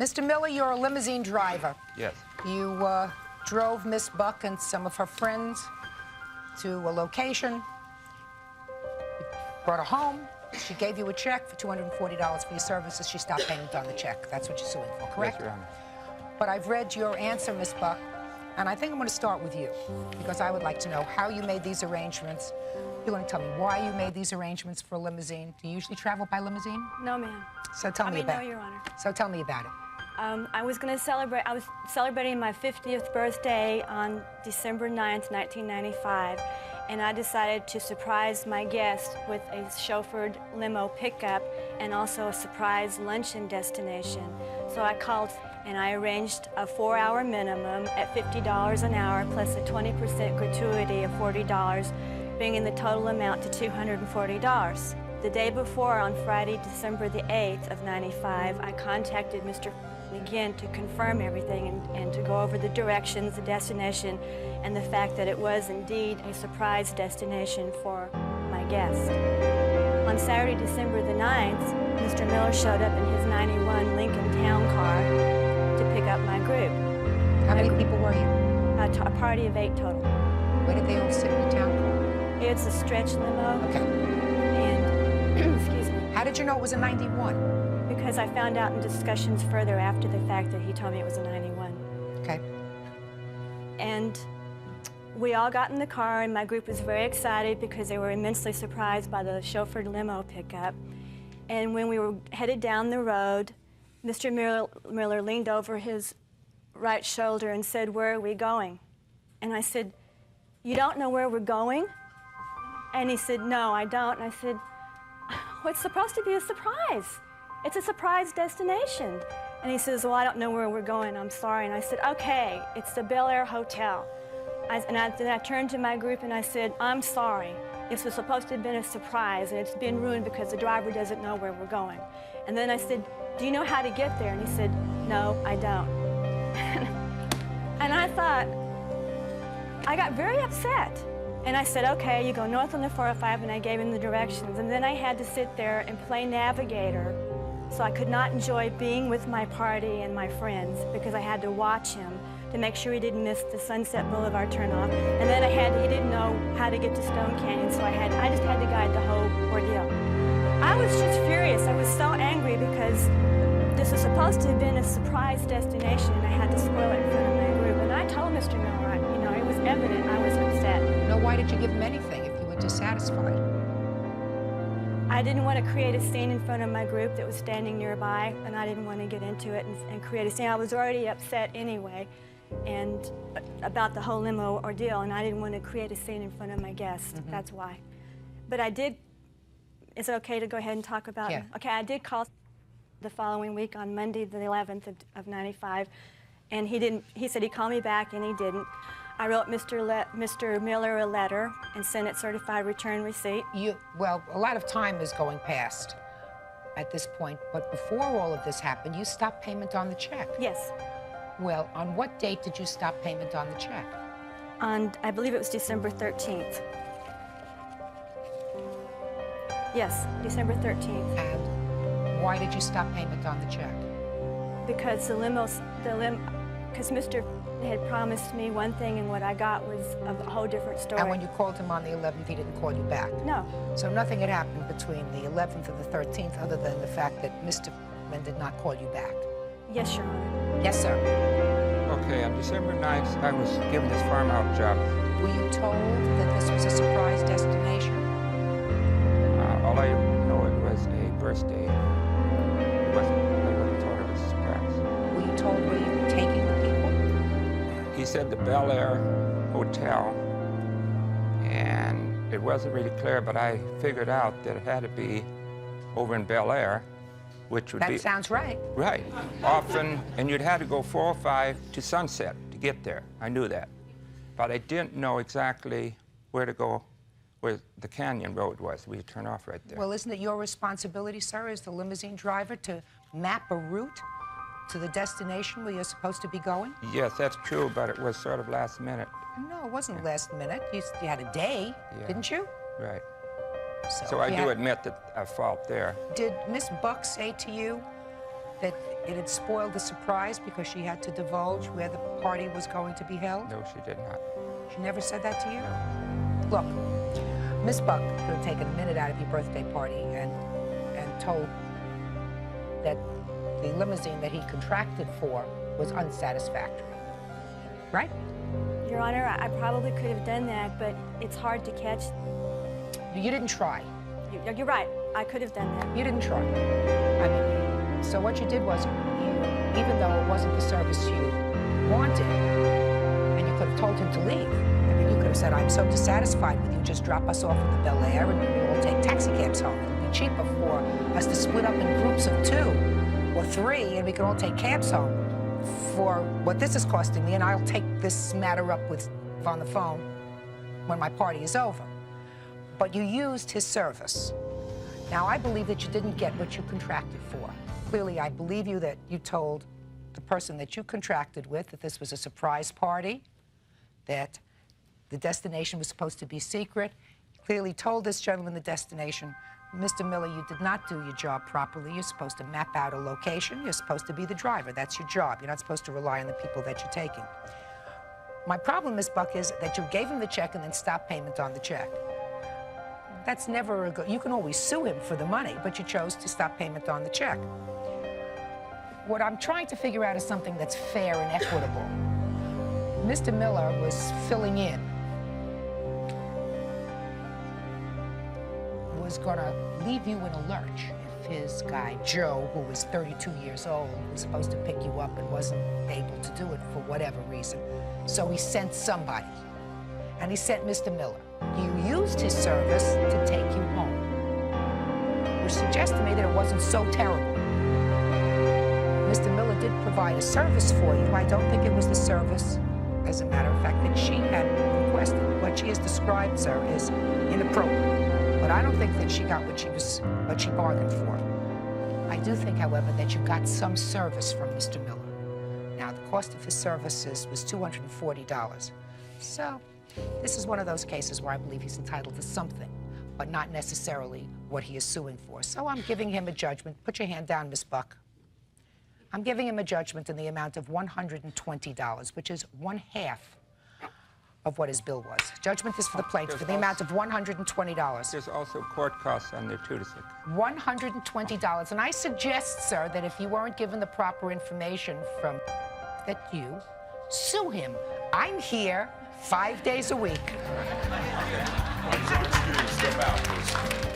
Mr. Miller, you're a limousine driver. Yes. You drove Miss Buck and some of her friends to a location. You brought her home. She gave you a check for $240 for your services. She stopped payment on the check. That's what you're suing for, correct? Yes, Your Honor. But I've read your answer, Miss Buck, and I think I'm going to start with you because I would like to know how you made these arrangements. You're going to tell me why you made these arrangements for a limousine. Do you usually travel by limousine? No, ma'am. So tell me about it. No, Your Honor. So tell me about it. I was celebrating my 50th birthday on December 9th, 1995, and I decided to surprise my guests with a chauffeured limo pickup and also a surprise luncheon destination. So I called and I arranged a 4-hour minimum at $50 an hour plus a 20% gratuity of $40, bringing the total amount to $240. The day before, on Friday, December the 8th of 95, I contacted Mr. again to confirm everything and to go over the directions, the destination, and the fact that it was indeed a surprise destination for my guest. On Saturday, December the 9th, Mr. Miller showed up in his 91 Lincoln Town car to pick up my group. How many people were you? A party of 8 total. Where did they all sit in the town car? It's a stretch limo. Okay. And, excuse me. How did you know it was a 91? Because I found out in discussions further after the fact that he told me it was a 91. Okay. And we all got in the car, and my group was very excited because they were immensely surprised by the chauffeured limo pickup. And when we were headed down the road, Mr. Miller leaned over his right shoulder and said, "Where are we going?" And I said, "You don't know where we're going?" And he said, "No, I don't." And I said, "Well, it's supposed to be a surprise. It's a surprise destination." And he says, "Well, I don't know where we're going. I'm sorry." And I said, "Okay, it's the Bel Air Hotel." Then I turned to my group and I said, "I'm sorry. This was supposed to have been a surprise, and it's been ruined because the driver doesn't know where we're going." And then I said, "Do you know how to get there?" And he said, "No, I don't." And I thought, I got very upset. And I said, "Okay, you go north on the 405, and I gave him the directions. And then I had to sit there and play navigator, so I could not enjoy being with my party and my friends because I had to watch him to make sure he didn't miss the Sunset Boulevard turnoff. And then he didn't know how to get to Stone Canyon, so I just had to guide the whole ordeal. I was just furious. I was so angry because this was supposed to have been a surprise destination, and I had to spoil it in front of my group. And I told Mr. Miller, it was evident I was upset. No, why did you give him anything if you were dissatisfied? I didn't want to create a scene in front of my group that was standing nearby, and I didn't want to get into it and create a scene. I was already upset anyway and about the whole limo ordeal, and I didn't want to create a scene in front of my guests. Mm-hmm. That's why. But I did. Is it okay to go ahead and talk about it? Okay, I did call the following week on Monday the 11th of 95, and he said he'd call me back, and he didn't. I wrote Mr. Miller a letter and sent it certified return receipt. Well, a lot of time is going past at this point, but before all of this happened, you stopped payment on the check. Yes. Well, on what date did you stop payment on the check? I believe it was December 13th. Yes, December 13th. And why did you stop payment on the check? Because because Mr. had promised me one thing, and what I got was a whole different story. And when you called him on the 11th, he didn't call you back? No. So nothing had happened between the 11th and the 13th other than the fact that Mr. did not call you back? Yes, Your Honor. Yes, sir. Okay, on December 9th, I was given this farmhouse job. Were you told that this was a surprise destination? All I know, it was a birthday. I wasn't told it was a surprise. Were you told where you were taking the people? He said the Bel Air Hotel, and it wasn't really clear, but I figured out that it had to be over in Bel Air, which would be... That sounds right. Right. Often, and you'd have to go 405 to Sunset to get there. I knew that. But I didn't know exactly where to go, where the Canyon Road was. We turn off right there. Well, isn't it your responsibility, sir, as the limousine driver, to map a route to the destination where you're supposed to be going? Yes, that's true, but it was sort of last minute. No, it wasn't last minute. You had a day, didn't you? Right. So I do admit that I fault there. Did Miss Buck say to you that it had spoiled the surprise because she had to divulge where the party was going to be held? No, she did not. She never said that to you? Look, Miss Buck could have taken a minute out of your birthday party and told that the limousine that he contracted for was unsatisfactory, right? Your Honor, I probably could have done that, but it's hard to catch. You didn't try. You're right. I could have done that. You didn't try. I mean, so what you did was, even though it wasn't the service you wanted, and you could have told him to leave. I mean, you could have said, I'm so dissatisfied with you, just drop us off at the Bel Air and we'll take taxi cabs home. It'll be cheaper for us to split up in groups of 2 or 3, and we can all take cabs home for what this is costing me, and I'll take this matter up with on the phone when my party is over. But you used his service. Now, I believe that you didn't get what you contracted for. Clearly, I believe you that you told the person that you contracted with that this was a surprise party, that the destination was supposed to be secret. Clearly told this gentleman the destination. Mr. Miller, you did not do your job properly. You're supposed to map out a location. You're supposed to be the driver. That's your job. You're not supposed to rely on the people that you're taking. My problem, Ms. Buck, is that you gave him the check and then stopped payment on the check. That's never a good... You can always sue him for the money, but you chose to stop payment on the check. What I'm trying to figure out is something that's fair and equitable. Mr. Miller was filling in. Was gonna leave you in a lurch if his guy, Joe, who was 32 years old, was supposed to pick you up and wasn't able to do it for whatever reason. So he sent somebody, and he sent Mr. Miller. You used his service to take you home, which suggests to me that it wasn't so terrible. Mr. Miller did provide a service for you. I don't think it was the service, as a matter of fact, that she had requested. What she has described, sir, is inappropriate. But I don't think that she got what she bargained for. I do think, however, that you got some service from Mr. Miller. Now, the cost of his services was $240. So, this is one of those cases where I believe he's entitled to something, but not necessarily what he is suing for. So I'm giving him a judgment. Put your hand down, Miss Buck. I'm giving him a judgment in the amount of $120, which is 1/2 of what his bill was. Judgment is for the plaintiff for the amount of $120. There's also court costs on there, too, to say. $120. And I suggest, sir, that if you weren't given the proper information from that you sue him. I'm here 5 days a week. Step out, please.